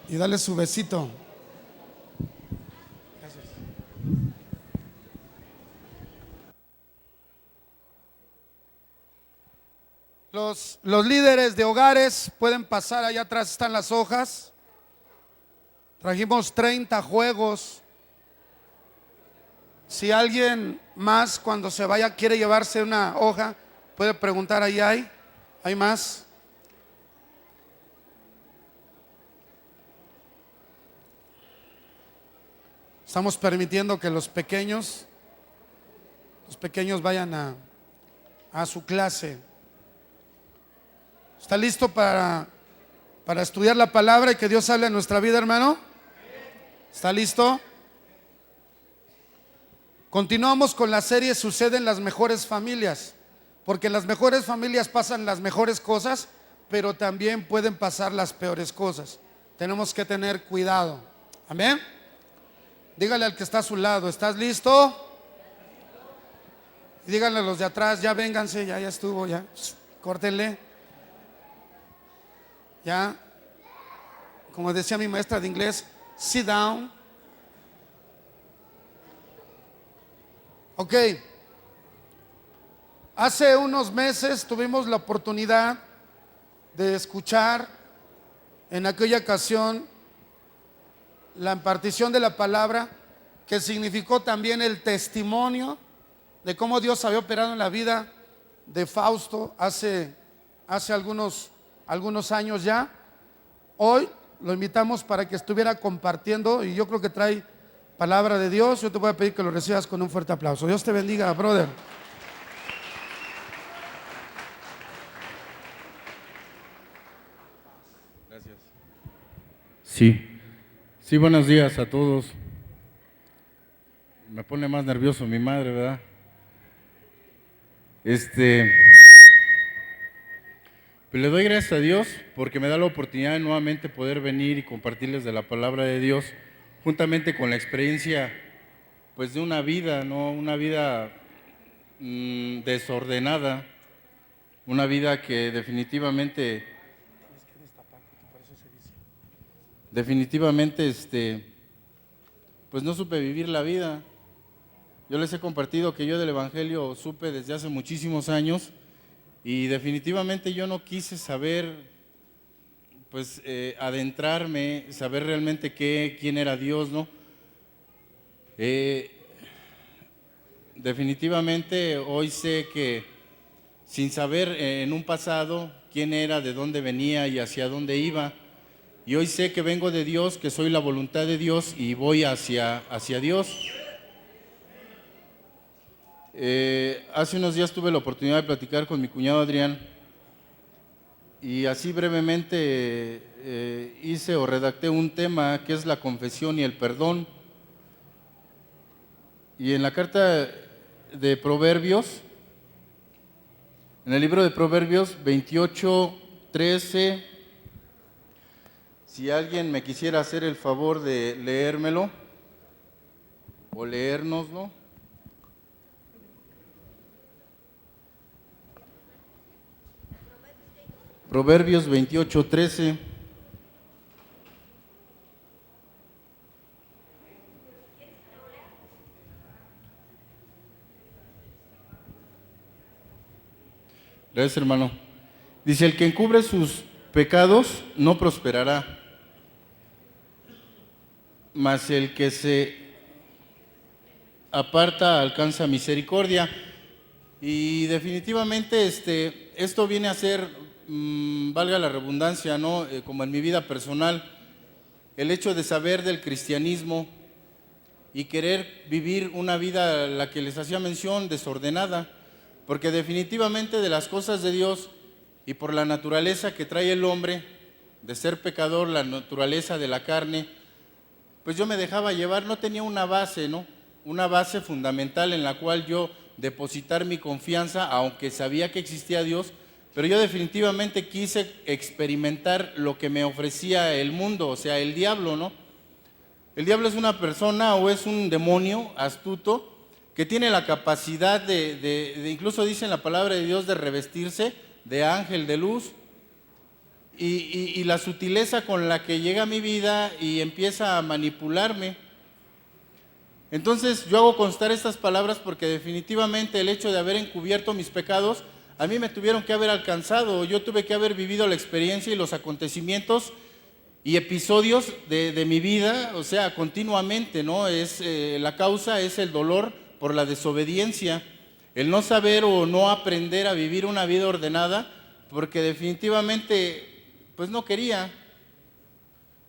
y dale su besito. Los líderes de hogares pueden pasar, allá atrás están las hojas. Trajimos 30 juegos. Si alguien más cuando se vaya quiere llevarse una hoja, puede preguntar, ahí hay más. Estamos permitiendo que los pequeños vayan a su clase. ¿Está listo para estudiar la palabra y que Dios hable en nuestra vida, hermano? ¿Está listo? Continuamos con la serie Sucede en las mejores familias, porque en las mejores familias pasan las mejores cosas, pero también pueden pasar las peores cosas. Tenemos que tener cuidado. Amén. Dígale al que está a su lado, ¿estás listo? Y díganle a los de atrás, ya vénganse, ya estuvo, ya. Córtenle. Ya. Como decía mi maestra de inglés, sit down. Ok. Hace unos meses tuvimos la oportunidad de escuchar en aquella ocasión la impartición de la palabra, que significó también el testimonio de cómo Dios había operado en la vida de Fausto hace algunos años ya. Hoy lo invitamos para que estuviera compartiendo, y yo creo que trae palabra de Dios. Yo te voy a pedir que lo recibas con un fuerte aplauso. Dios te bendiga, brother. Gracias. Sí, buenos días a todos. Me pone más nervioso mi madre, ¿verdad? Pues le doy gracias a Dios porque me da la oportunidad de nuevamente poder venir y compartirles de la palabra de Dios, juntamente con la experiencia, pues, de una vida, ¿no? Una vida desordenada, una vida que definitivamente, pues no supe vivir la vida. Yo les he compartido que yo del Evangelio supe desde hace muchísimos años y definitivamente yo no quise saber, pues adentrarme, saber realmente quién era Dios, ¿no? Definitivamente hoy sé que sin saber en un pasado quién era, de dónde venía y hacia dónde iba, y hoy sé que vengo de Dios, que soy la voluntad de Dios y voy hacia Dios. Hace unos días tuve la oportunidad de platicar con mi cuñado Adrián y así brevemente hice o redacté un tema que es la confesión y el perdón. Y en la carta de Proverbios, en el libro de Proverbios 28:13, si alguien me quisiera hacer el favor de leérmelo o leérnoslo. Proverbios 28:13. Gracias, hermano. Dice: el que encubre sus pecados no prosperará, mas el que se aparta alcanza misericordia. Y definitivamente esto viene a ser, valga la redundancia, ¿no? Como en mi vida personal, el hecho de saber del cristianismo y querer vivir una vida, la que les hacía mención, desordenada, porque definitivamente de las cosas de Dios y por la naturaleza que trae el hombre, de ser pecador, la naturaleza de la carne, pues yo me dejaba llevar, no tenía una base, ¿no? Una base fundamental en la cual yo depositar mi confianza, aunque sabía que existía Dios, pero yo definitivamente quise experimentar lo que me ofrecía el mundo, o sea, el diablo, ¿no? El diablo es una persona o es un demonio astuto que tiene la capacidad incluso dice en la palabra de Dios, de revestirse de ángel de luz. y la sutileza con la que llega a mi vida y empieza a manipularme. Entonces yo hago constar estas palabras porque definitivamente el hecho de haber encubierto mis pecados, a mí me tuvieron que haber alcanzado. Yo tuve que haber vivido la experiencia y los acontecimientos y episodios de mi vida, o sea, continuamente, ¿no? La causa es el dolor por la desobediencia, el no saber o no aprender a vivir una vida ordenada, porque definitivamente, pues no quería.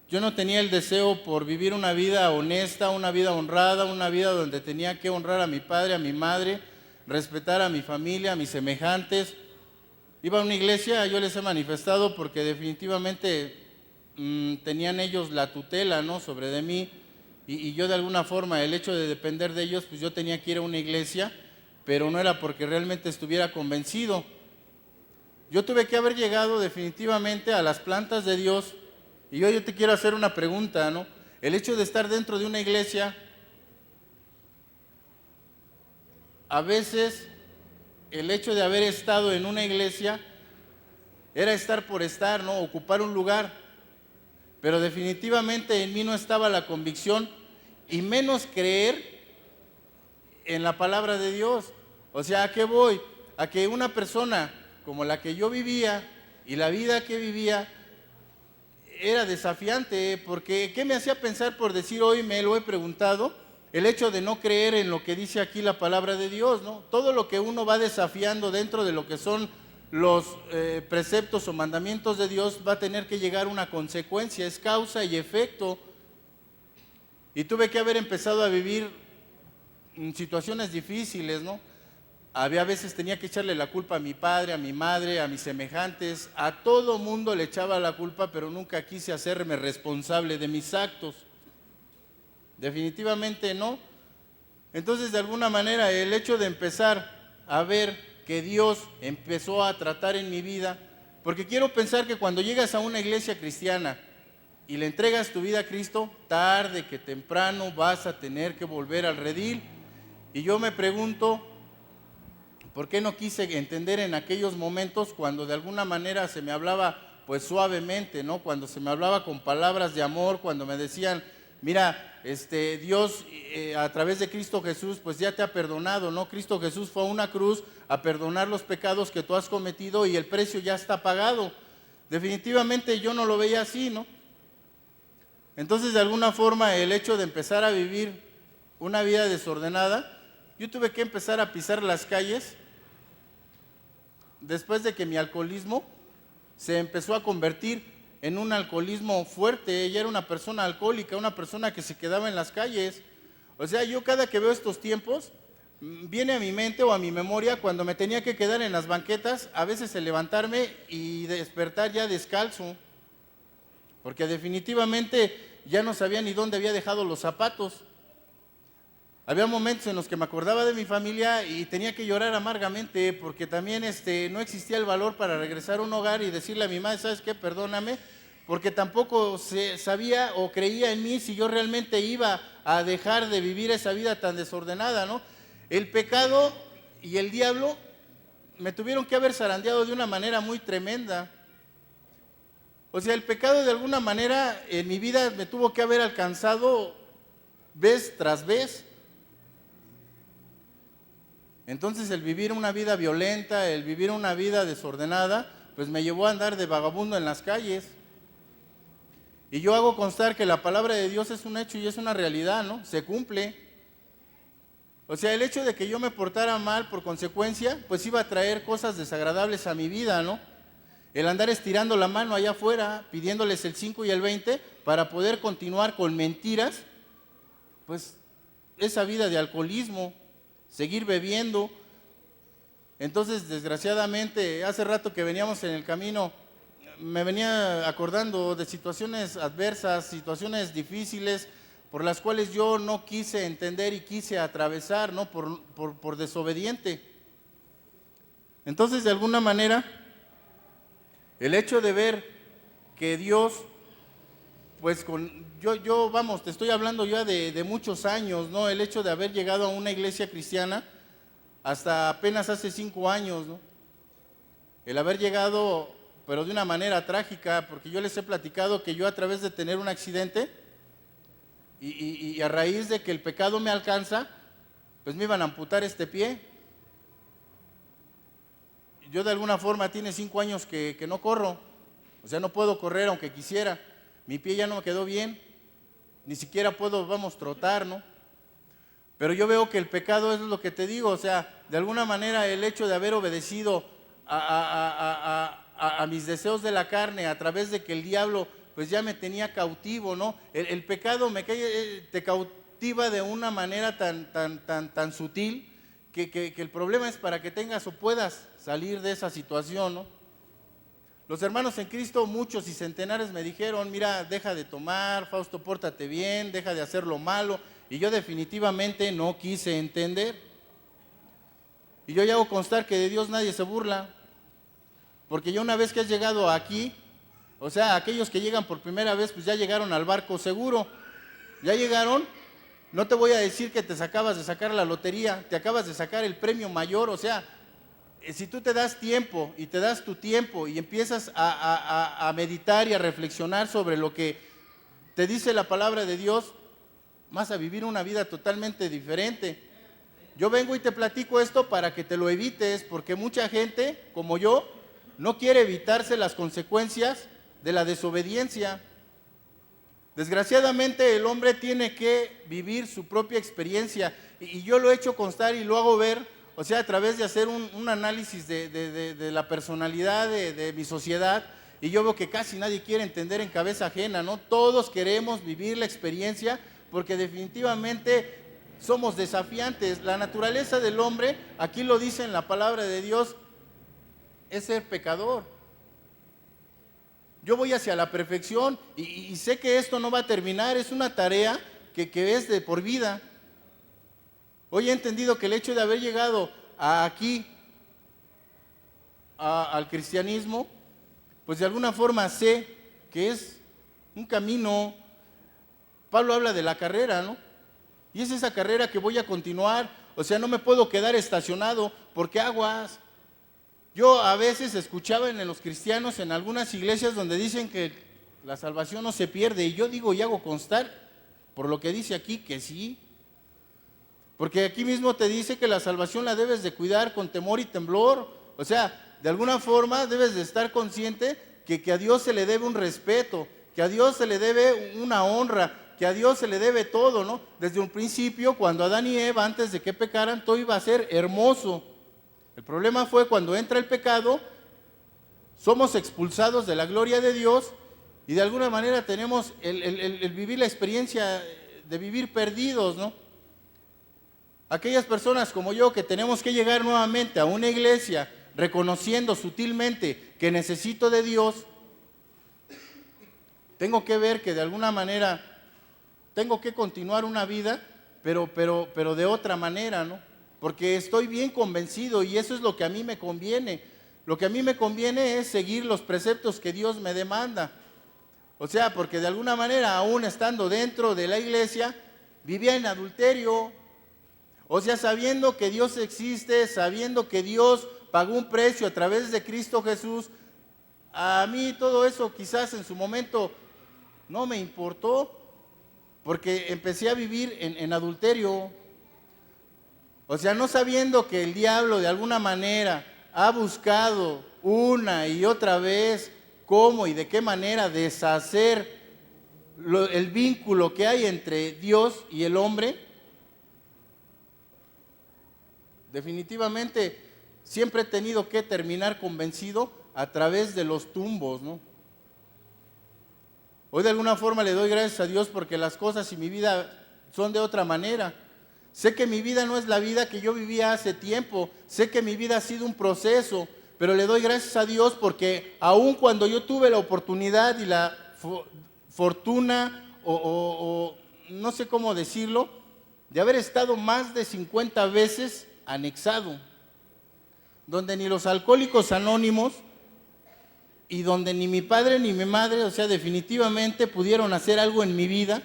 Yo no tenía el deseo por vivir una vida honesta, una vida honrada, una vida donde tenía que honrar a mi padre, a mi madre, respetar a mi familia, a mis semejantes. Iba a una iglesia, yo les he manifestado porque definitivamente tenían ellos la tutela, ¿no?, sobre de mí, y yo de alguna forma, el hecho de depender de ellos, pues yo tenía que ir a una iglesia, pero no era porque realmente estuviera convencido. Yo tuve que haber llegado definitivamente a las plantas de Dios. Y yo te quiero hacer una pregunta, ¿no? El hecho de estar dentro de una iglesia, a veces el hecho de haber estado en una iglesia era estar por estar, ¿no? Ocupar un lugar. Pero definitivamente en mí no estaba la convicción y menos creer en la palabra de Dios. O sea, ¿a qué voy? A que una persona como la que yo vivía y la vida que vivía era desafiante, porque ¿qué me hacía pensar por decir hoy? Me lo he preguntado, el hecho de no creer en lo que dice aquí la palabra de Dios, ¿no? Todo lo que uno va desafiando dentro de lo que son los preceptos o mandamientos de Dios va a tener que llegar a una consecuencia, es causa y efecto. Y tuve que haber empezado a vivir situaciones difíciles, ¿no? Había veces tenía que echarle la culpa a mi padre, a mi madre, a mis semejantes, a todo mundo le echaba la culpa, pero nunca quise hacerme responsable de mis actos. Definitivamente no. Entonces, de alguna manera, el hecho de empezar a ver que Dios empezó a tratar en mi vida, porque quiero pensar que cuando llegas a una iglesia cristiana y le entregas tu vida a Cristo, tarde que temprano vas a tener que volver al redil. Y yo me pregunto, ¿por qué no quise entender en aquellos momentos cuando de alguna manera se me hablaba pues suavemente, ¿no? Cuando se me hablaba con palabras de amor, cuando me decían, mira, Dios a través de Cristo Jesús pues ya te ha perdonado, ¿no? Cristo Jesús fue a una cruz a perdonar los pecados que tú has cometido y el precio ya está pagado. Definitivamente yo no lo veía así, ¿no? Entonces, de alguna forma, el hecho de empezar a vivir una vida desordenada, yo tuve que empezar a pisar las calles después de que mi alcoholismo se empezó a convertir en un alcoholismo fuerte. Ella era una persona alcohólica, una persona que se quedaba en las calles. O sea, yo cada que veo estos tiempos, viene a mi mente o a mi memoria cuando me tenía que quedar en las banquetas, a veces el levantarme y despertar ya descalzo, porque definitivamente ya no sabía ni dónde había dejado los zapatos. Había momentos en los que me acordaba de mi familia y tenía que llorar amargamente porque también no existía el valor para regresar a un hogar y decirle a mi madre, ¿sabes qué? Perdóname, porque tampoco sabía o creía en mí si yo realmente iba a dejar de vivir esa vida tan desordenada, ¿no? El pecado y el diablo me tuvieron que haber zarandeado de una manera muy tremenda. O sea, el pecado de alguna manera en mi vida me tuvo que haber alcanzado vez tras vez. Entonces el vivir una vida violenta, el vivir una vida desordenada, pues me llevó a andar de vagabundo en las calles. Y yo hago constar que la palabra de Dios es un hecho y es una realidad, ¿no? Se cumple. O sea, el hecho de que yo me portara mal por consecuencia, pues iba a traer cosas desagradables a mi vida, ¿no? El andar estirando la mano allá afuera, pidiéndoles el 5 y el 20 para poder continuar con mentiras, pues esa vida de alcoholismo, seguir bebiendo. Entonces, desgraciadamente, hace rato que veníamos en el camino, me venía acordando de situaciones adversas, situaciones difíciles, por las cuales yo no quise entender y quise atravesar, ¿no? Por desobediente. Entonces, de alguna manera, el hecho de ver que Dios, pues vamos, te estoy hablando ya de muchos años, ¿no? El hecho de haber llegado a una iglesia cristiana hasta apenas hace 5 años, ¿no? El haber llegado pero de una manera trágica, porque yo les he platicado que yo a través de tener un accidente y a raíz de que el pecado me alcanza, pues me iban a amputar este pie. Yo de alguna forma tiene 5 años que no corro, o sea, no puedo correr aunque quisiera, mi pie ya no me quedó bien, ni siquiera puedo, trotar, ¿no? Pero yo veo que el pecado es lo que te digo, o sea, de alguna manera el hecho de haber obedecido a mis deseos de la carne a través de que el diablo pues ya me tenía cautivo, ¿no? El pecado te cautiva de una manera tan sutil que el problema es para que tengas o puedas salir de esa situación, ¿no? Los hermanos en Cristo, muchos y centenares me dijeron, mira, deja de tomar, Fausto, pórtate bien, deja de hacer lo malo, y yo definitivamente no quise entender. Y yo ya hago constar que de Dios nadie se burla, porque ya una vez que has llegado aquí, o sea, aquellos que llegan por primera vez, pues ya llegaron al barco seguro, ya llegaron, no te voy a decir que te acabas de sacar la lotería, te acabas de sacar el premio mayor, o sea, si tú te das tiempo y te das tu tiempo y empiezas a meditar y a reflexionar sobre lo que te dice la palabra de Dios, vas a vivir una vida totalmente diferente. Yo vengo y te platico esto para que te lo evites, porque mucha gente, como yo, no quiere evitarse las consecuencias de la desobediencia. Desgraciadamente el hombre tiene que vivir su propia experiencia y yo lo he hecho constar y lo hago ver, o sea, a través de hacer un análisis de la personalidad de mi sociedad, y yo veo que casi nadie quiere entender en cabeza ajena, ¿no? Todos queremos vivir la experiencia porque definitivamente somos desafiantes. La naturaleza del hombre, aquí lo dice en la palabra de Dios, es ser pecador. Yo voy hacia la perfección y sé que esto no va a terminar, es una tarea que es de por vida. Hoy he entendido que el hecho de haber llegado aquí al cristianismo, pues de alguna forma sé que es un camino. Pablo habla de la carrera, ¿no? Y es esa carrera que voy a continuar, o sea, no me puedo quedar estacionado, porque aguas. Yo a veces escuchaba en los cristianos, en algunas iglesias donde dicen que la salvación no se pierde, y yo digo y hago constar, por lo que dice aquí, que sí. Porque aquí mismo te dice que la salvación la debes de cuidar con temor y temblor. O sea, de alguna forma debes de estar consciente que a Dios se le debe un respeto, que a Dios se le debe una honra, que a Dios se le debe todo, ¿no? Desde un principio, cuando Adán y Eva, antes de que pecaran, todo iba a ser hermoso. El problema fue cuando entra el pecado, somos expulsados de la gloria de Dios y de alguna manera tenemos el vivir la experiencia de vivir perdidos, ¿no? Aquellas personas como yo que tenemos que llegar nuevamente a una iglesia reconociendo sutilmente que necesito de Dios, tengo que ver que de alguna manera tengo que continuar una vida, pero de otra manera, ¿no? Porque estoy bien convencido y eso es lo que a mí me conviene. Lo que a mí me conviene es seguir los preceptos que Dios me demanda. O sea, porque de alguna manera, aún estando dentro de la iglesia, vivía en adulterio. O sea, sabiendo que Dios existe, sabiendo que Dios pagó un precio a través de Cristo Jesús, a mí todo eso quizás en su momento no me importó, porque empecé a vivir en adulterio. O sea, no sabiendo que el diablo de alguna manera ha buscado una y otra vez cómo y de qué manera deshacer el vínculo que hay entre Dios y el hombre. Definitivamente siempre he tenido que terminar convencido a través de los tumbos, ¿no? Hoy de alguna forma le doy gracias a Dios porque las cosas y mi vida son de otra manera. Sé que mi vida no es la vida que yo vivía hace tiempo, sé que mi vida ha sido un proceso, pero le doy gracias a Dios porque aun cuando yo tuve la oportunidad y la fortuna, o no sé cómo decirlo, de haber estado más de 50 veces anexado, donde ni los alcohólicos anónimos y donde ni mi padre ni mi madre, o sea, definitivamente pudieron hacer algo en mi vida.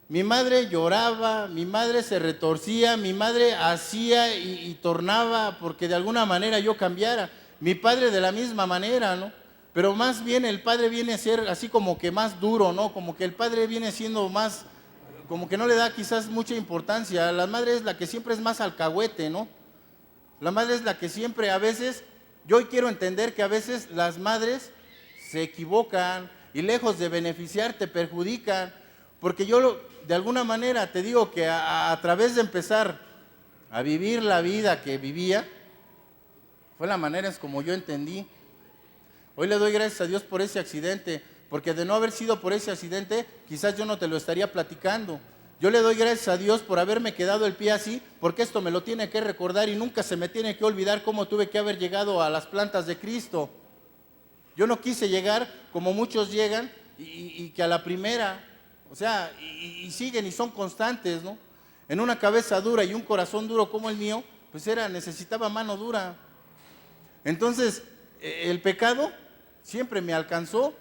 Mi madre lloraba, mi madre se retorcía, mi madre hacía y tornaba porque de alguna manera yo cambiara. Mi padre de la misma manera, ¿no? pero más bien el padre viene a ser así como que más duro, ¿no? Como que el padre viene siendo más, como que no le da quizás mucha importancia. La madre es la que siempre es más alcahuete, ¿no? La madre es la que siempre a veces, yo hoy quiero entender que a veces las madres se equivocan y lejos de beneficiar te perjudican, porque de alguna manera te digo que a través de empezar a vivir la vida que vivía, fue la manera es como yo entendí. Hoy le doy gracias a Dios por ese accidente, porque de no haber sido por ese accidente, quizás yo no te lo estaría platicando. Yo le doy gracias a Dios por haberme quedado el pie así, porque esto me lo tiene que recordar y nunca se me tiene que olvidar cómo tuve que haber llegado a las plantas de Cristo. Yo no quise llegar como muchos llegan y que a la primera, o sea, y siguen y son constantes, ¿no? En una cabeza dura y un corazón duro como el mío, pues necesitaba mano dura. Entonces, el pecado siempre me alcanzó,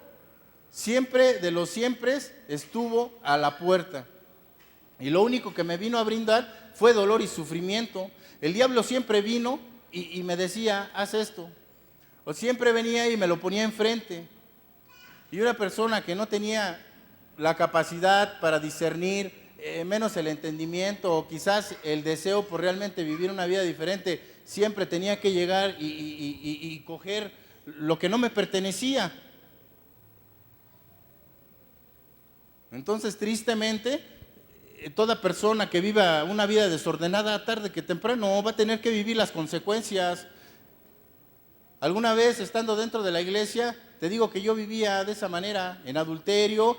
siempre de los siempre estuvo a la puerta. Y lo único que me vino a brindar fue dolor y sufrimiento. El diablo siempre vino y me decía, haz esto. O siempre venía y me lo ponía enfrente. Y una persona que no tenía la capacidad para discernir, menos el entendimiento o quizás el deseo por realmente vivir una vida diferente, siempre tenía que llegar y coger lo que no me pertenecía. Entonces, tristemente, toda persona que viva una vida desordenada, tarde que temprano, va a tener que vivir las consecuencias. Alguna vez, estando dentro de la iglesia, te digo que yo vivía de esa manera, en adulterio,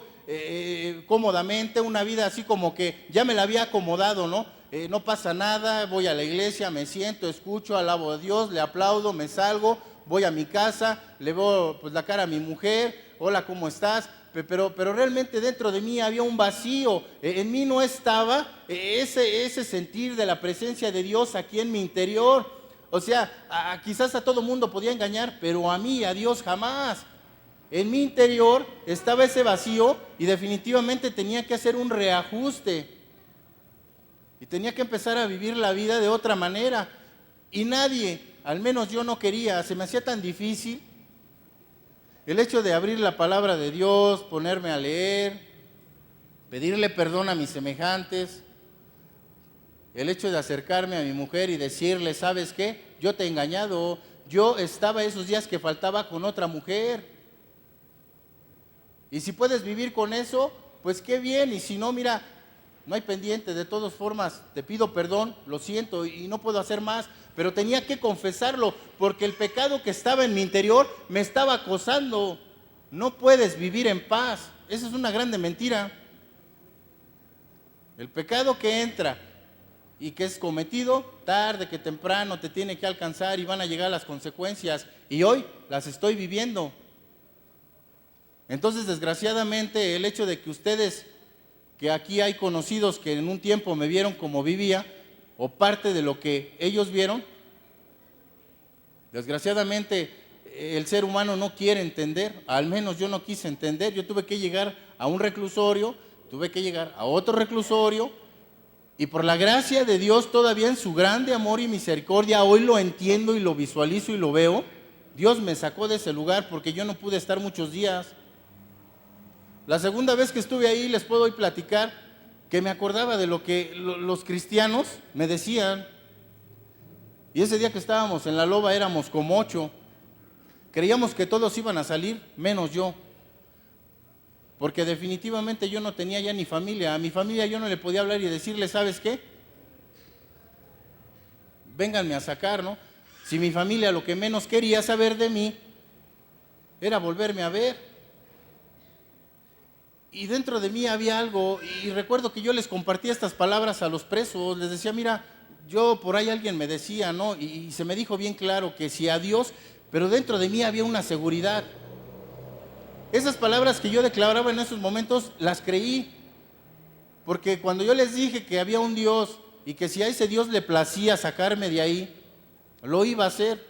cómodamente, una vida así como que ya me la había acomodado, ¿no? No pasa nada, voy a la iglesia, me siento, escucho, alabo a Dios, le aplaudo, me salgo, voy a mi casa, le veo pues la cara a mi mujer, hola, ¿cómo estás? Pero realmente dentro de mí había un vacío, en mí no estaba ese sentir de la presencia de Dios aquí en mi interior. O sea, quizás a todo mundo podía engañar, pero a mí, a Dios jamás. En mi interior estaba ese vacío y definitivamente tenía que hacer un reajuste. Y tenía que empezar a vivir la vida de otra manera. Y nadie, al menos yo no quería, se me hacía tan difícil el hecho de abrir la palabra de Dios, ponerme a leer, pedirle perdón a mis semejantes, el hecho de acercarme a mi mujer y decirle, ¿sabes qué? Yo te he engañado, yo estaba esos días que faltaba con otra mujer. Y si puedes vivir con eso, pues qué bien, y si no, mira, no hay pendiente, de todas formas, te pido perdón, lo siento y no puedo hacer más, pero tenía que confesarlo, porque el pecado que estaba en mi interior me estaba acosando. No puedes vivir en paz, esa es una grande mentira. El pecado que entra y que es cometido, tarde que temprano te tiene que alcanzar y van a llegar las consecuencias, y hoy las estoy viviendo. Entonces, desgraciadamente, el hecho de que ustedes, que aquí hay conocidos que en un tiempo me vieron como vivía, o parte de lo que ellos vieron, desgraciadamente el ser humano no quiere entender, al menos yo no quise entender. Yo tuve que llegar a un reclusorio, tuve que llegar a otro reclusorio, y por la gracia de Dios, todavía en su grande amor y misericordia, hoy lo entiendo y lo visualizo y lo veo. Dios me sacó de ese lugar porque yo no pude estar muchos días. La segunda vez que estuve ahí, les puedo hoy platicar que me acordaba de lo que los cristianos me decían. Y ese día que estábamos en la loba éramos como 8. Creíamos que todos iban a salir, menos yo. Porque definitivamente yo no tenía ya ni familia. A mi familia yo no le podía hablar y decirle, ¿sabes qué? Vénganme a sacar, ¿no? Si mi familia lo que menos quería saber de mí era volverme a ver. Y dentro de mí había algo, y recuerdo que yo les compartía estas palabras a los presos, les decía, mira, yo por ahí alguien me decía, ¿no? Y se me dijo bien claro que sí a Dios, pero dentro de mí había una seguridad. Esas palabras que yo declaraba en esos momentos las creí, porque cuando yo les dije que había un Dios y que si a ese Dios le placía sacarme de ahí, lo iba a hacer.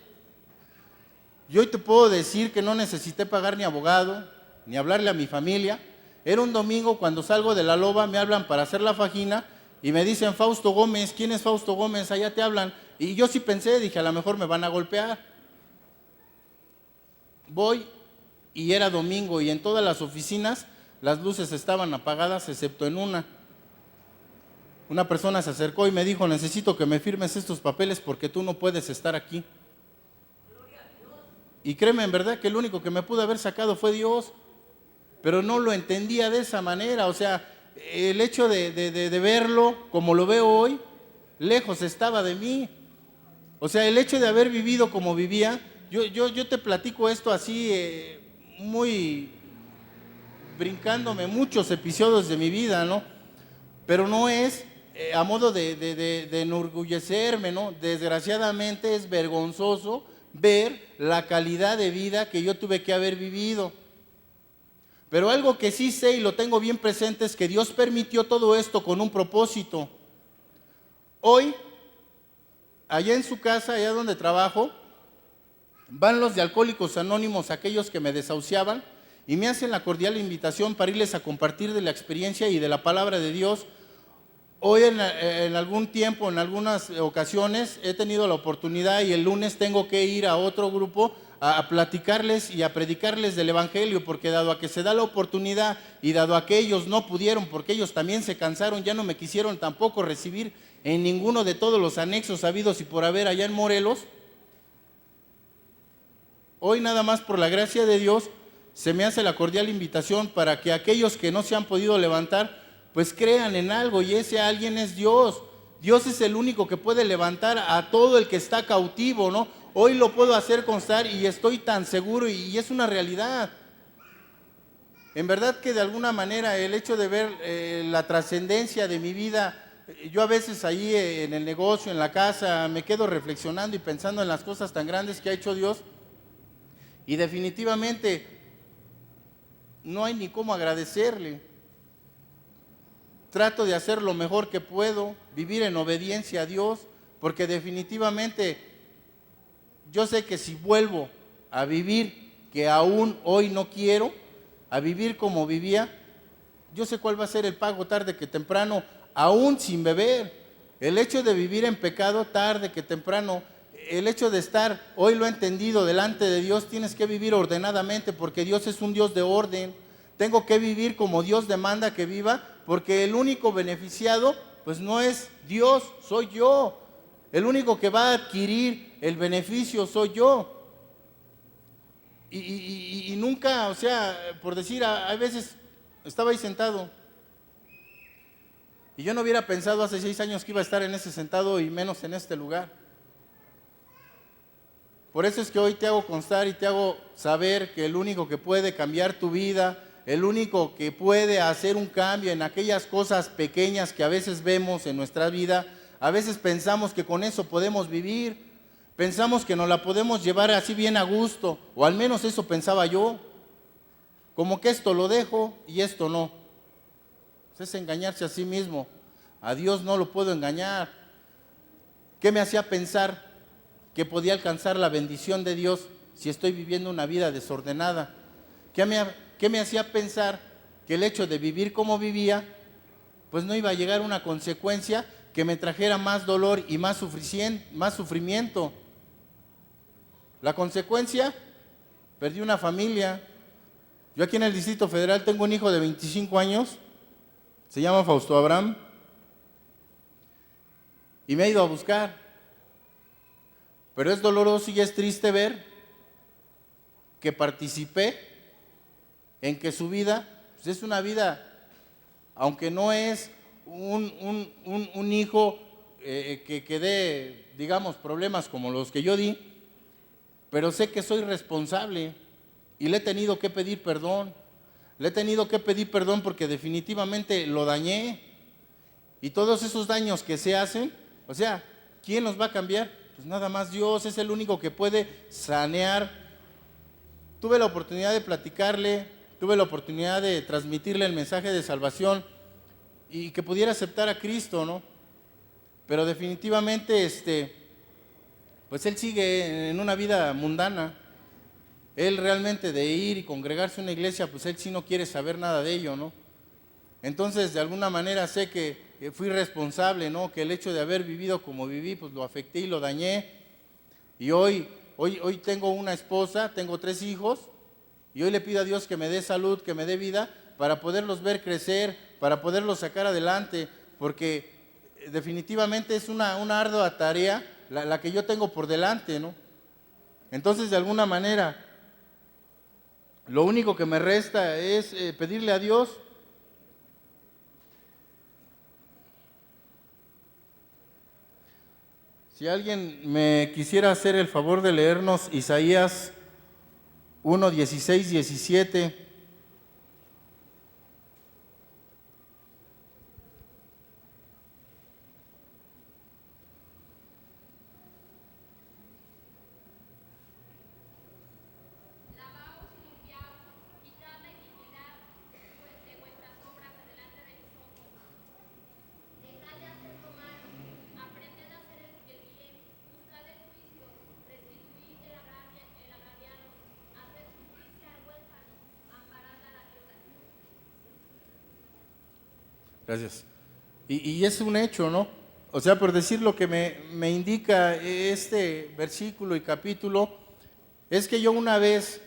Yo hoy te puedo decir que no necesité pagar ni abogado, ni hablarle a mi familia. Era un domingo cuando salgo de la loba, me hablan para hacer la fajina y me dicen, Fausto Gómez, ¿quién es Fausto Gómez? Allá te hablan. Y yo sí pensé, dije, a lo mejor me van a golpear. Voy y era domingo, y en todas las oficinas las luces estaban apagadas excepto en una. Una persona se acercó y me dijo: necesito que me firmes estos papeles porque tú no puedes estar aquí. Y créeme, en verdad, que el único que me pudo haber sacado fue Dios, pero no lo entendía de esa manera. O sea, el hecho de verlo como lo veo hoy, lejos estaba de mí. O sea, el hecho de haber vivido como vivía, yo te platico esto así, muy brincándome muchos episodios de mi vida, ¿no? Pero no es a modo de enorgullecerme, ¿no? Desgraciadamente es vergonzoso ver la calidad de vida que yo tuve que haber vivido. Pero algo que sí sé y lo tengo bien presente es que Dios permitió todo esto con un propósito. Hoy, allá en su casa, allá donde trabajo, van los de Alcohólicos Anónimos, aquellos que me desahuciaban, y me hacen la cordial invitación para irles a compartir de la experiencia y de la palabra de Dios. Hoy en algún tiempo, en algunas ocasiones, he tenido la oportunidad y el lunes tengo que ir a otro grupo a platicarles y a predicarles del Evangelio, porque dado a que se da la oportunidad y dado a que ellos no pudieron, porque ellos también se cansaron, ya no me quisieron tampoco recibir en ninguno de todos los anexos habidos y por haber allá en Morelos, hoy nada más por la gracia de Dios se me hace la cordial invitación para que aquellos que no se han podido levantar pues crean en algo, y ese alguien es Dios. Dios es el único que puede levantar a todo el que está cautivo, ¿no? Hoy lo puedo hacer constar y estoy tan seguro, y es una realidad. En verdad que de alguna manera el hecho de ver la trascendencia de mi vida, yo a veces ahí en el negocio, en la casa, me quedo reflexionando y pensando en las cosas tan grandes que ha hecho Dios, y definitivamente no hay ni cómo agradecerle. Trato de hacer lo mejor que puedo, vivir en obediencia a Dios, porque definitivamente yo sé que si vuelvo a vivir, que aún hoy no quiero, a vivir como vivía, yo sé cuál va a ser el pago tarde que temprano, aún sin beber. El hecho de vivir en pecado tarde que temprano, el hecho de estar, hoy lo he entendido, delante de Dios, tienes que vivir ordenadamente, porque Dios es un Dios de orden. Tengo que vivir como Dios demanda que viva, porque el único beneficiado pues no es Dios, soy yo. El único que va a adquirir el beneficio soy yo. Y nunca, o sea, por decir, hay veces estaba ahí sentado y yo no hubiera pensado hace 6 años que iba a estar en ese sentado y menos en este lugar. Por eso es que hoy te hago constar y te hago saber que el único que puede cambiar tu vida, el único que puede hacer un cambio en aquellas cosas pequeñas que a veces vemos en nuestra vida, a veces pensamos que con eso podemos vivir, pensamos que nos la podemos llevar así bien a gusto, o al menos eso pensaba yo, como que esto lo dejo y esto no. Pues es engañarse a sí mismo, a Dios no lo puedo engañar. ¿Qué me hacía pensar que podía alcanzar la bendición de Dios si estoy viviendo una vida desordenada? ¿Qué me hacía pensar que el hecho de vivir como vivía, pues no iba a llegar una consecuencia que me trajera más dolor y más sufrimiento? La consecuencia, perdí una familia. Yo aquí en el Distrito Federal tengo un hijo de 25 años, se llama Fausto Abraham, y me ha ido a buscar. Pero es doloroso y es triste ver que participé en que su vida pues es una vida, aunque no es un hijo que dé, digamos, problemas como los que yo di, pero sé que soy responsable y le he tenido que pedir perdón. Le he tenido que pedir perdón porque definitivamente lo dañé. Y todos esos daños que se hacen, o sea, ¿quién los va a cambiar? Pues nada más Dios, es el único que puede sanear. Tuve la oportunidad de platicarle, tuve la oportunidad de transmitirle el mensaje de salvación y que pudiera aceptar a Cristo, ¿no? Pero definitivamente, pues él sigue en una vida mundana. Él realmente de ir y congregarse a una iglesia, pues él sí no quiere saber nada de ello, ¿no? Entonces, de alguna manera sé que fui responsable, ¿no? Que el hecho de haber vivido como viví, pues lo afecté y lo dañé. Y hoy tengo una esposa, tengo 3 hijos, Y hoy le pido a Dios que me dé salud, que me dé vida, para poderlos ver crecer, para poderlos sacar adelante, porque definitivamente es una ardua tarea la que yo tengo por delante, ¿no? Entonces, de alguna manera, lo único que me resta es pedirle a Dios si alguien me quisiera hacer el favor de leernos Isaías 1, 16, 17. Gracias. Y es un hecho, ¿no? O sea, por decir lo que me indica este versículo y capítulo, es que yo una vez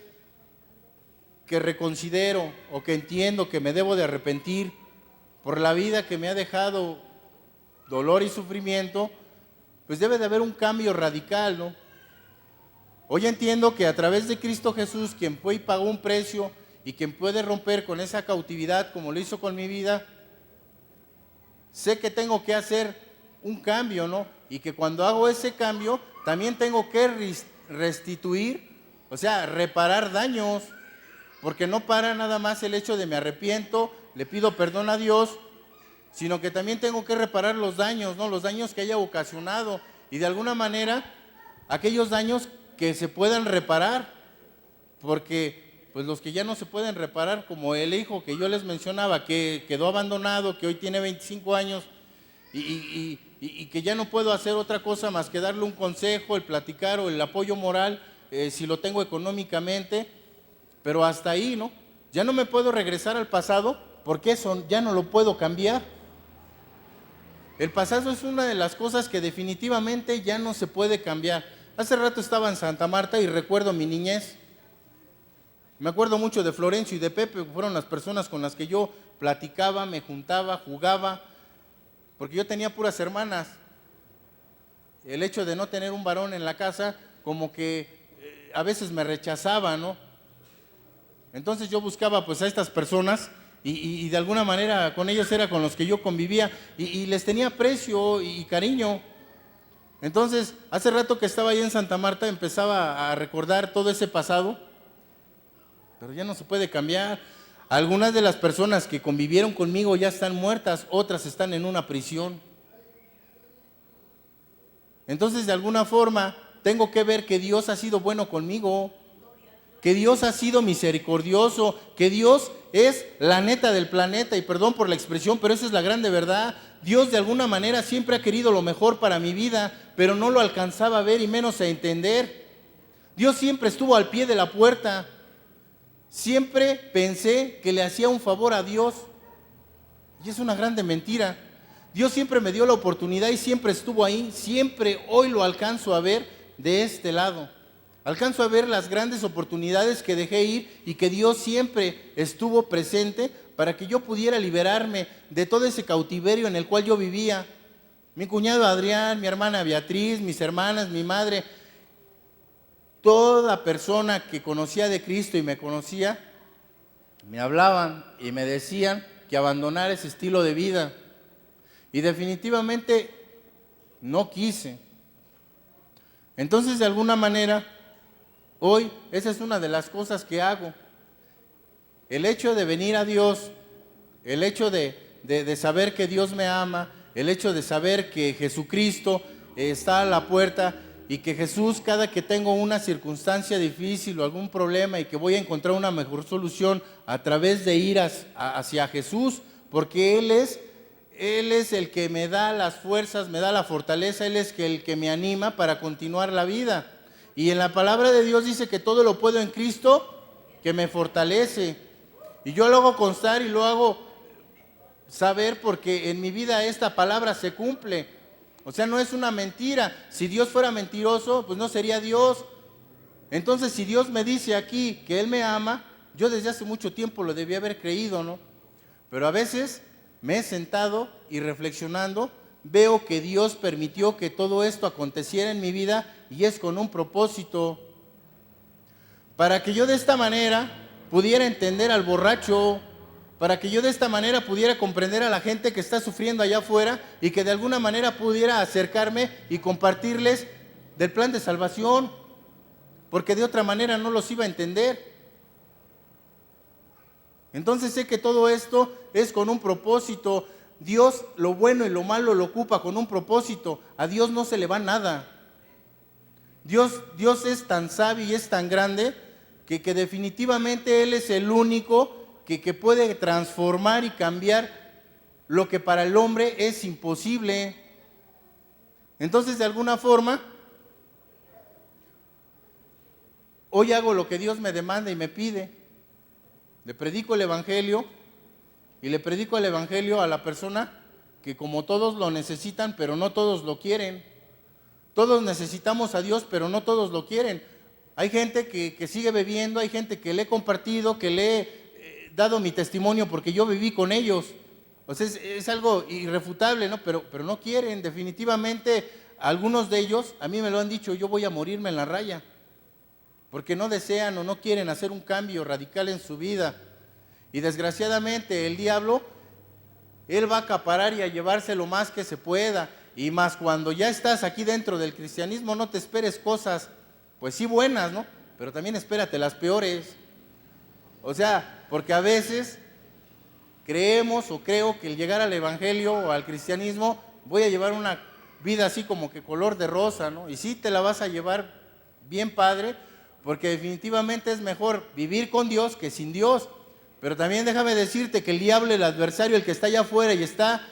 que reconsidero o que entiendo que me debo de arrepentir por la vida que me ha dejado dolor y sufrimiento, pues debe de haber un cambio radical, ¿no? Hoy entiendo que a través de Cristo Jesús, quien fue y pagó un precio y quien puede romper con esa cautividad como lo hizo con mi vida, sé que tengo que hacer un cambio, ¿no? Y que cuando hago ese cambio, también tengo que restituir, o sea, reparar daños, porque no para nada más el hecho de me arrepiento, le pido perdón a Dios, sino que también tengo que reparar los daños, ¿no? Los daños que haya ocasionado y de alguna manera aquellos daños que se puedan reparar, porque pues los que ya no se pueden reparar, como el hijo que yo les mencionaba, que quedó abandonado, que hoy tiene 25 años y que ya no puedo hacer otra cosa más que darle un consejo, el platicar o el apoyo moral, si lo tengo económicamente, pero hasta ahí, ¿no? Ya no me puedo regresar al pasado porque eso ya no lo puedo cambiar. El pasado es una de las cosas que definitivamente ya no se puede cambiar. Hace rato estaba en Santa Marta y recuerdo mi niñez. Me acuerdo mucho de Florencio y de Pepe, fueron las personas con las que yo platicaba, me juntaba, jugaba, porque yo tenía puras hermanas. El hecho de no tener un varón en la casa, como que a veces me rechazaba, ¿no? Entonces yo buscaba pues a estas personas y de alguna manera con ellos era con los que yo convivía y les tenía aprecio y cariño. Entonces, hace rato que estaba ahí en Santa Marta, empezaba a recordar todo ese pasado, pero ya no se puede cambiar. Algunas de las personas que convivieron conmigo ya están muertas, otras están en una prisión. Entonces, de alguna forma, tengo que ver que Dios ha sido bueno conmigo, que Dios ha sido misericordioso, que Dios es la neta del planeta, y perdón por la expresión, pero esa es la grande verdad. Dios de alguna manera siempre ha querido lo mejor para mi vida, pero no lo alcanzaba a ver y menos a entender. Dios siempre estuvo al pie de la puerta. Siempre pensé que le hacía un favor a Dios y es una grande mentira. Dios siempre me dio la oportunidad y siempre estuvo ahí. Siempre hoy lo alcanzo a ver de este lado. Alcanzo a ver las grandes oportunidades que dejé ir y que Dios siempre estuvo presente para que yo pudiera liberarme de todo ese cautiverio en el cual yo vivía. Mi cuñado Adrián, mi hermana Beatriz, mis hermanas, mi madre, toda persona que conocía de Cristo y me conocía, me hablaban y me decían que abandonara ese estilo de vida. Y definitivamente no quise. Entonces, de alguna manera, hoy esa es una de las cosas que hago. El hecho de venir a Dios, el hecho de saber que Dios me ama, el hecho de saber que Jesucristo está a la puerta y que Jesús, cada que tengo una circunstancia difícil o algún problema y que voy a encontrar una mejor solución a través de ir hacia Jesús, porque Él es el que me da las fuerzas, me da la fortaleza, Él es el que me anima para continuar la vida. Y en la palabra de Dios dice que todo lo puedo en Cristo que me fortalece. Y yo lo hago constar y lo hago saber porque en mi vida esta palabra se cumple. O sea, no es una mentira. Si Dios fuera mentiroso, pues no sería Dios. Entonces, si Dios me dice aquí que Él me ama, Yo desde hace mucho tiempo lo debía haber creído, ¿no? Pero a veces me he sentado y reflexionando, veo que Dios permitió que todo esto aconteciera en mi vida y es con un propósito, para que yo de esta manera pudiera entender al borracho, para que yo de esta manera pudiera comprender a la gente que está sufriendo allá afuera y que de alguna manera pudiera acercarme y compartirles del plan de salvación, porque de otra manera no los iba a entender. Entonces sé que todo esto es con un propósito. Dios lo bueno y lo malo lo ocupa con un propósito. A Dios no se le va nada. Dios es tan sabio y es tan grande que definitivamente Él es el único que puede transformar y cambiar lo que para el hombre es imposible. Entonces, de alguna forma, hoy hago lo que Dios me demanda y me pide. Le predico el Evangelio y le predico el Evangelio a la persona que como todos lo necesitan, pero no todos lo quieren. Todos necesitamos a Dios, pero no todos lo quieren. Hay gente que sigue bebiendo, hay gente que le he compartido, que le he dado mi testimonio porque yo viví con ellos. O sea, es algo irrefutable, ¿no? Pero no quieren. Definitivamente, algunos de ellos, a mí me lo han dicho, yo voy a morirme en la raya, porque no desean o no quieren hacer un cambio radical en su vida. Y desgraciadamente el diablo, él va a acaparar y a llevarse lo más que se pueda. Y más cuando ya estás aquí dentro del cristianismo, no te esperes cosas, pues sí buenas, ¿no? Pero también espérate las peores. O sea, porque a veces creemos o creo que el llegar al evangelio o al cristianismo, voy a llevar una vida así como que color de rosa, ¿no? Y sí te la vas a llevar bien padre, porque definitivamente es mejor vivir con Dios que sin Dios. Pero también déjame decirte que el diablo, el adversario, el que está allá afuera y está,